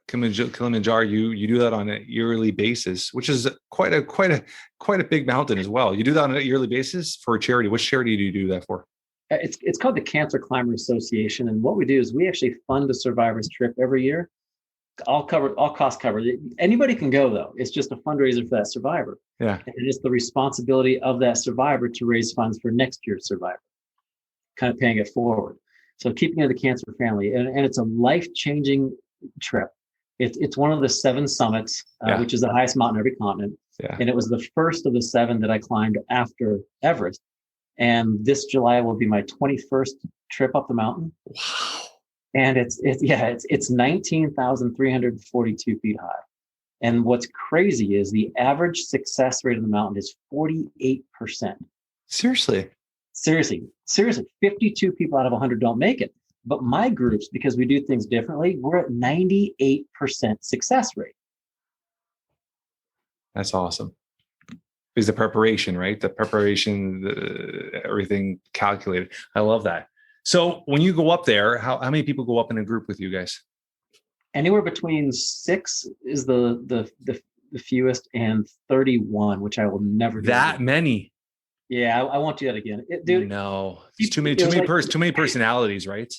Kilimanjaro, you do that on a yearly basis, which is quite a big mountain as well. You do that on a yearly basis for a charity. Which charity do you do that for? It's called the Cancer Climber Association. And what we do is we actually fund a survivor's trip every year all covered, all costs covered. Anybody can go though. It's just a fundraiser for that survivor. Yeah. And it is the responsibility of that survivor to raise funds for next year's survivor, kind of paying it forward. So keeping it the cancer family, and it's a life-changing trip. It's one of the 7 summits, which is the highest mountain in every continent. Yeah. And it was the first of the 7 that I climbed after Everest. And this July will be my 21st trip up the mountain. Wow. And it's 19,342 feet high. And what's crazy is the average success rate on the mountain is 48%. Seriously. 52 people out of 100 don't make it. But my groups, because we do things differently, we're at 98% success rate. That's awesome. Because the preparation, right? The preparation, everything calculated. I love that. So when you go up there, how many people go up in a group with you guys? Anywhere between 6 is the fewest, and 31, which I will never do. That many? Yeah, I won't do that again. Dude, no, it's too many personalities, right?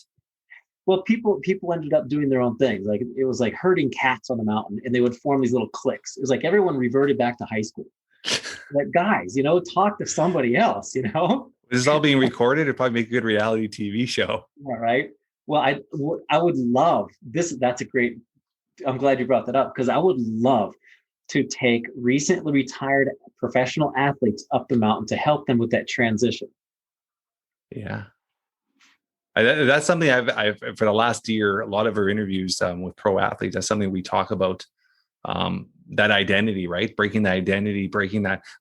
Well, people ended up doing their own things. Like it was like herding cats on the mountain, and they would form these little cliques. It was like everyone reverted back to high school. Like, guys, talk to somebody else, This is all being recorded. It'd probably make a good reality TV show. All right. Well, I would love this. That's a great, I'm glad you brought that up, because I would love to take recently retired professional athletes up the mountain to help them with that transition. Yeah. That's something I've for the last year, a lot of our interviews with pro athletes, that's something we talk about, that identity, right? Breaking the identity,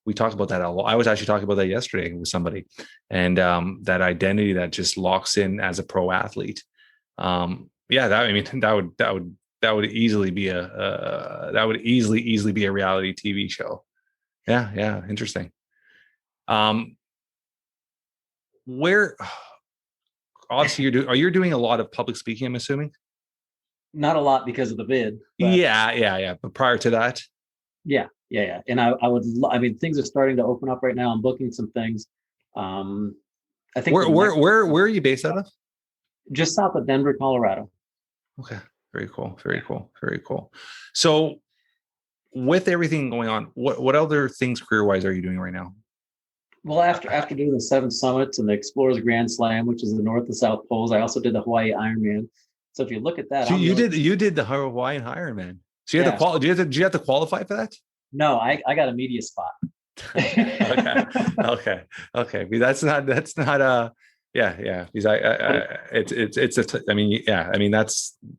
we talk about that a lot. I was actually talking about that yesterday with somebody, and that identity that just locks in as a pro athlete. That would easily be a reality TV show. Yeah. Interesting. Where obviously you're doing a lot of public speaking, I'm assuming? Not a lot because of the vid. Yeah. But prior to that? Yeah. And I things are starting to open up right now. I'm booking some things. I think where are you based out of? Just south of Denver, Colorado. Okay. Very cool. So with everything going on, what other things career-wise are you doing right now? Well, after doing the 7 summits and the Explorers Grand Slam, which is the North and South Poles, I also did the Hawaii Ironman. So if you look at that, so you did the Hawaiian Ironman. So you had to did you have to qualify for that? No, I got a media spot. Okay. That's not yeah. Because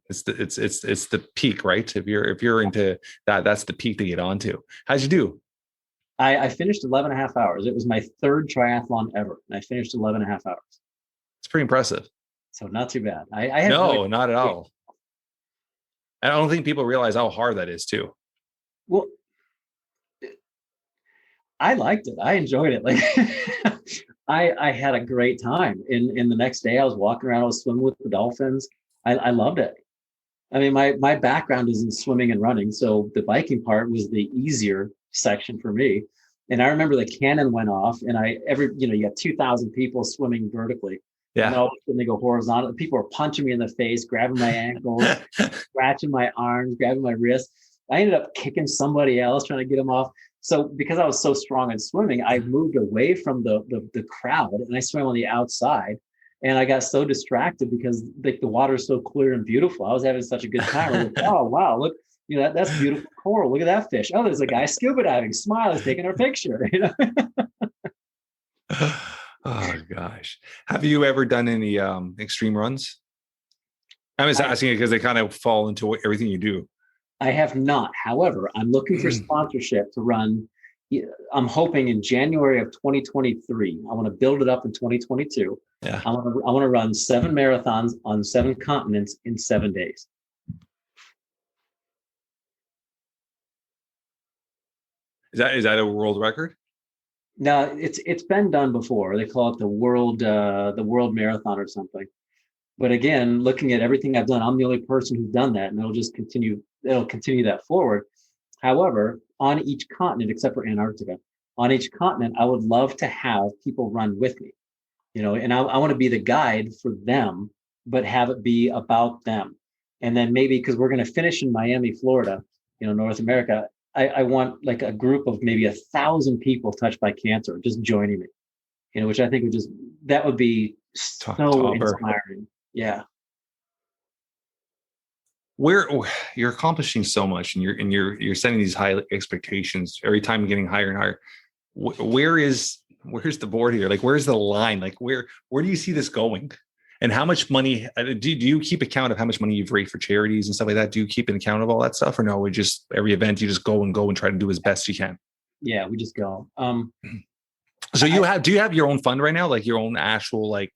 it's the peak, right? If you're into that, that's the peak to get onto. How'd you do? I finished 11 and a half hours. It was my 3rd triathlon ever. And I finished 11 and a half hours. It's pretty impressive. So not too bad. No, not at all. I don't think people realize how hard that is too. Well, I liked it. I enjoyed it. Like I had a great time. In the next day, I was walking around, I was swimming with the dolphins. I loved it. I mean, my background is in swimming and running. So the biking part was the easier section for me. And I remember the cannon went off, and you got 2,000 people swimming vertically. Yeah. And all of a sudden they go horizontal. People were punching me in the face, grabbing my ankles, scratching my arms, grabbing my wrists. I ended up kicking somebody else, trying to get them off. So because I was so strong in swimming, I moved away from the crowd, and I swam on the outside. And I got so distracted because the water is so clear and beautiful. I was having such a good time. I was like, oh wow, look, that's beautiful coral. Look at that fish. Oh, there's a guy scuba diving, smiling, taking our picture. Oh gosh. Have you ever done any extreme runs? I'm just asking it because they kind of fall into everything you do. I have not. However, I'm looking for sponsorship to run. I'm hoping in January of 2023. I want to build it up in 2022. Yeah. I want to run 7 marathons on 7 continents in 7 days. Is that a world record? No, it's been done before. They call it the world marathon or something. But again, looking at everything I've done, I'm the only person who's done that, and it'll continue that forward. However, on each continent, except for Antarctica, on each continent, I would love to have people run with me, and I want to be the guide for them, but have it be about them. And then maybe because we're going to finish in Miami, Florida, North America, I want like a group of maybe 1,000 people touched by cancer just joining me, which I think that would be so inspiring. Yeah. Where you're accomplishing so much, and you're setting these high expectations every time, getting higher and higher. Where's the board here? Like, where's the line? Like, where do you see this going? And how much money do you keep account of how much money you've raised for charities and stuff like that? Do you keep an account of all that stuff, or no? We just every event you just go and try to do as best you can. Yeah, we just go. So do you have your own fund right now, like your own actual like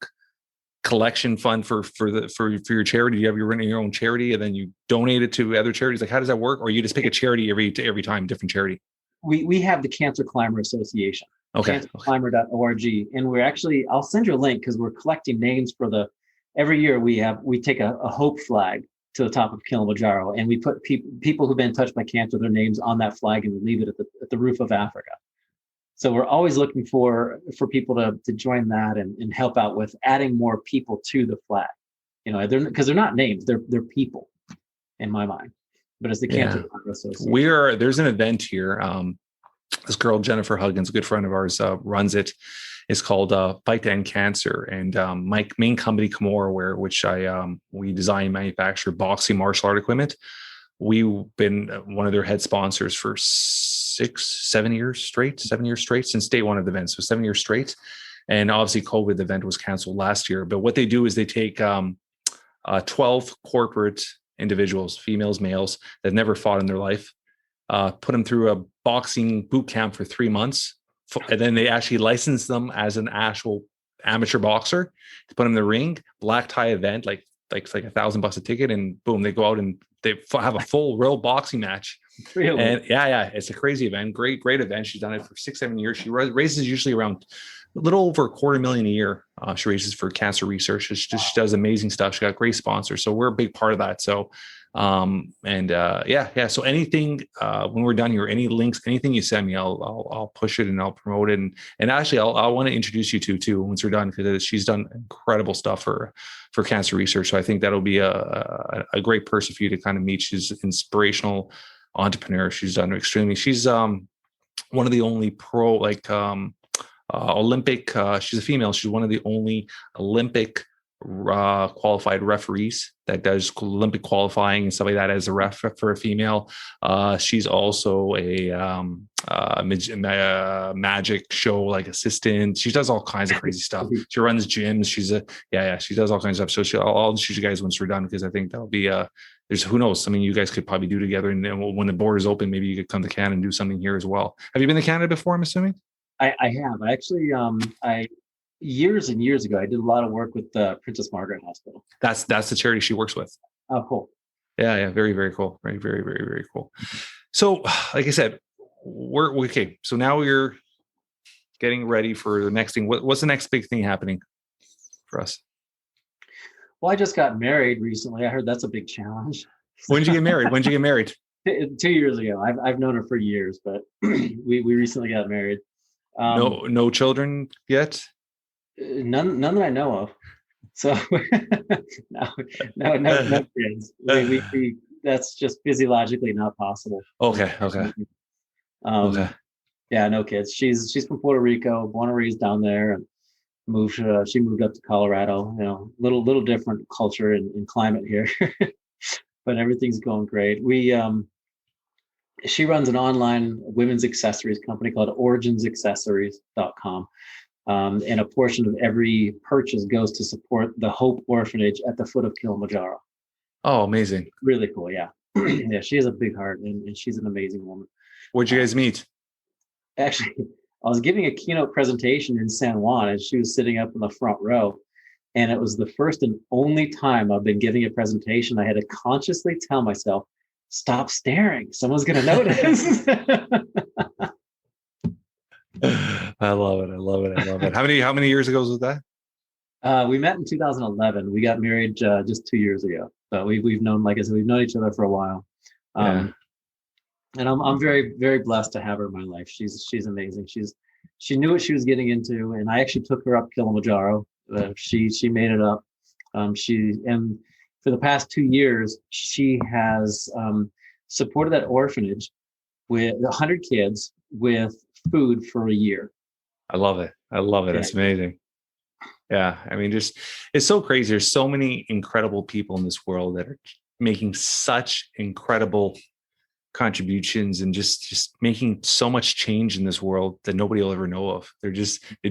collection fund for your charity? Do you have your own charity and then you donate it to other charities? Like, how does that work? Or you just pick a charity every time, different charity? We have the Cancer Climber Association. Okay. CancerClimber.org. And we're actually, I'll send you a link because we're collecting names for every year we take a hope flag to the top of Kilimanjaro, and we put people who've been touched by cancer, their names on that flag, and we leave it at the roof of Africa. So we're always looking for people to join that and help out with adding more people to the flag. Because they're not names, they're people in my mind. But it's the Cancer Climber Association. There's an event here. This girl, Jennifer Huggins, a good friend of ours, runs it. It's called Fight to End Cancer. And my main company, Kimura, which we design and manufacture boxing martial art equipment. We've been one of their head sponsors for 7 years straight since day one of the event. So 7 years straight. And obviously COVID, the event was canceled last year. But what they do is they take 12 corporate individuals, females, males, that never fought in their life, put them through a boxing boot camp for 3 months. And then they actually license them as an actual amateur boxer to put them in the ring, black tie event, like $1,000 a ticket. And boom, they go out and they have a full real boxing match. Really? And yeah, it's a crazy event. Great event. She's done it for 6-7 years. She raises usually around a little over $250,000 a year. She raises for cancer research. She does amazing stuff. She got great sponsors. So we're a big part of that. So, So anything, when we're done here, any links, anything you send me, I'll push it and I'll promote it. And actually I want to introduce you to too, once we're done, because she's done incredible stuff for cancer research. So I think that'll be a great person for you to kind of meet. She's an inspirational entrepreneur. She's done extremely, she's, one of the only pro, Olympic, she's a female. She's one of the only Olympic qualified referees that does Olympic qualifying and stuff like that as a ref for a female. She's also a magic show assistant. She does all kinds of crazy stuff. She runs gyms. She does all kinds of stuff. So I'll shoot you guys once we're done, because I think that'll be there's who knows, something you guys could probably do together. And then when the borders open, maybe you could come to Canada and do something here as well. Have you been to Canada before, I'm assuming? I have. I actually, years and years ago, I did a lot of work with the Princess Margaret Hospital. That's the charity she works with. Oh, cool. Yeah. Very, very cool. Very, very, very, very cool. So, like I said, we're okay. So now we're getting ready for the next thing. What's the next big thing happening for us? Well, I just got married recently. I heard that's a big challenge. When did you get married? 2 years ago. I've known her for years, but we recently got married. No children yet? None that I know of. So no kids. We that's just physiologically not possible. Okay. Yeah, no kids. She's from Puerto Rico, born and raised down there, and she moved up to Colorado. Little different culture and climate here, but everything's going great. She runs an online women's accessories company called OriginsAccessories.com. And a portion of every purchase goes to support the Hope Orphanage at the foot of Kilimanjaro. Oh, amazing. Really cool. Yeah. Yeah. She has a big heart and she's an amazing woman. Where'd you guys meet? Actually, I was giving a keynote presentation in San Juan, and she was sitting up in the front row. And it was the first and only time I've been giving a presentation. I had to consciously tell myself, stop staring. Someone's going to notice. I love it. How many years ago was that? We met in 2011. We got married just 2 years ago. But we've known, like I said, we've known each other for a while. And I'm very, very blessed to have her in my life. She's amazing. She knew what she was getting into, and I actually took her up Kilimanjaro. She made it up. And for the past 2 years, she has supported that orphanage with 100 kids with food for a year. I love it. I love it. It's amazing. Yeah. I mean, just, it's so crazy. There's so many incredible people in this world that are making such incredible contributions and just making so much change in this world that nobody will ever know of. They're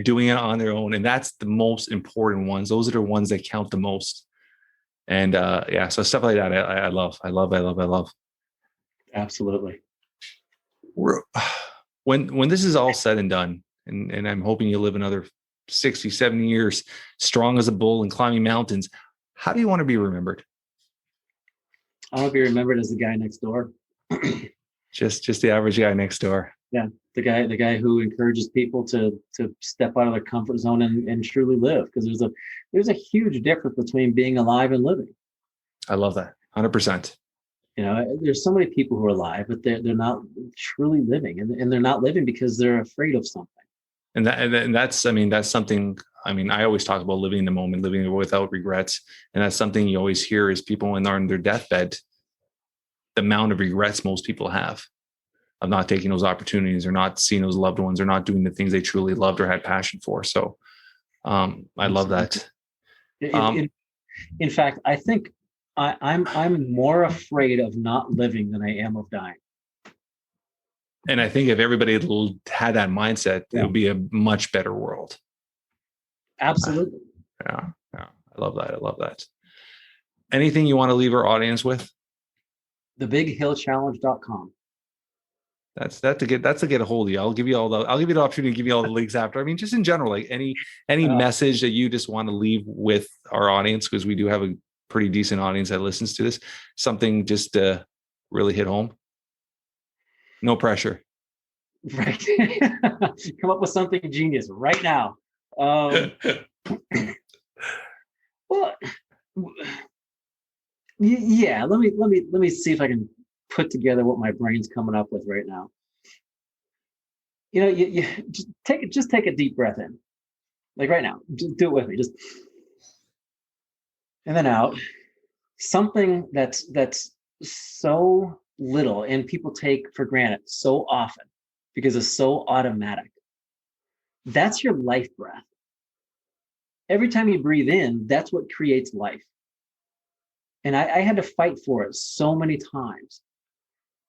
doing it on their own. And that's the most important ones. Those are the ones that count the most. And so stuff like that, I love. Absolutely. When this is all said and done, and I'm hoping you live another 60, 70 years, strong as a bull and climbing mountains, how do you want to be remembered? I want to be remembered as the guy next door. just the average guy next door. Yeah. The guy who encourages people to step out of their comfort zone and truly live. Because there's a huge difference between being alive and living. I love that. 100%. There's so many people who are alive, but they're not truly living, and they're not living because they're afraid of something. And that's something. I always talk about living in the moment, living without regrets, and that's something you always hear is people when they're on their deathbed, the amount of regrets most people have of not taking those opportunities or not seeing those loved ones or not doing the things they truly loved or had passion for. So, I love that. In fact, I think I'm more afraid of not living than I am of dying. And I think if everybody had that mindset, it would be a much better world. Absolutely. Yeah. I love that. Anything you want to leave our audience with? thebighillchallenge.com. That's to get a hold of you. I'll give you the opportunity to give you all the links after. I mean, just in general, like any message that you just want to leave with our audience, because we do have a pretty decent audience that listens to this, something just to really hit home. No pressure. Right. Come up with something genius right now. Well, yeah. Let me see if I can put together what my brain's coming up with right now. You just take a deep breath in, like right now. Just do it with me. Just and then out. Something that's so little and people take for granted so often because it's so automatic. That's your life breath. Every time you breathe in, that's what creates life. And I had to fight for it so many times.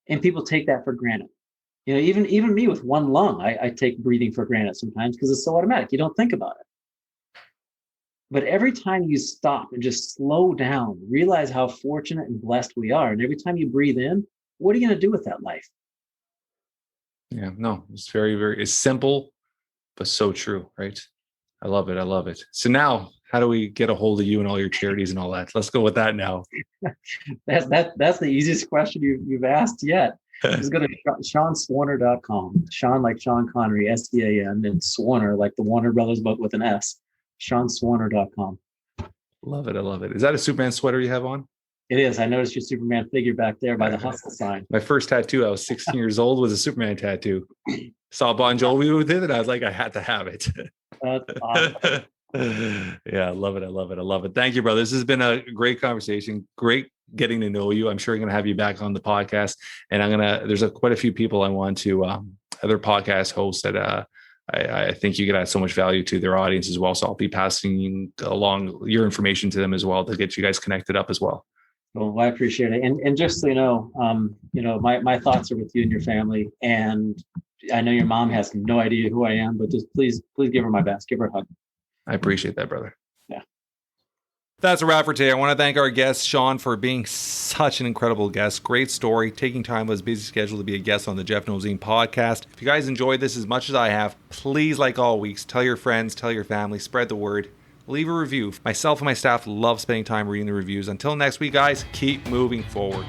And people take that for granted. Even me with one lung, I take breathing for granted sometimes because it's so automatic. You don't think about it. But every time you stop and just slow down, realize how fortunate and blessed we are. And every time you breathe in, what are you going to do with that life? Yeah, no, it's very, very, it's simple, but so true, right? I love it. So now, how do we get a hold of you and all your charities and all that? Let's go with that now. That's the easiest question you've asked yet. Just go to SeanSwarner.com. Sean like Sean Connery, SEAN, and Swarner like the Warner Brothers, but with an S. SeanSwarner.com. Love it. I love it. Is that a Superman sweater you have on? It is. I noticed your Superman figure back there by the hustle sign. My first tattoo, I was 16 years old, was a Superman tattoo. Saw Bon Jovi with it, and I was like, I had to have it. That's awesome. Yeah, I love it. Thank you, brother. This has been a great conversation. Great getting to know you. I'm sure I'm going to have you back on the podcast, and there's quite a few people I want to, other podcast hosts that I think you could add so much value to their audience as well. So I'll be passing along your information to them as well to get you guys connected up as well. Well, I appreciate it. And just so you know, my thoughts are with you and your family. And I know your mom has no idea who I am, but just please give her my best. Give her a hug. I appreciate that, brother. Yeah. That's a wrap for today. I want to thank our guest, Sean, for being such an incredible guest. Great story. Taking time out of his busy schedule to be a guest on the Jeff Knows Inc. podcast. If you guys enjoyed this as much as I have, please, like all weeks, tell your friends, tell your family, spread the word. Leave a review. Myself and my staff love spending time reading the reviews. Until next week, guys, keep moving forward.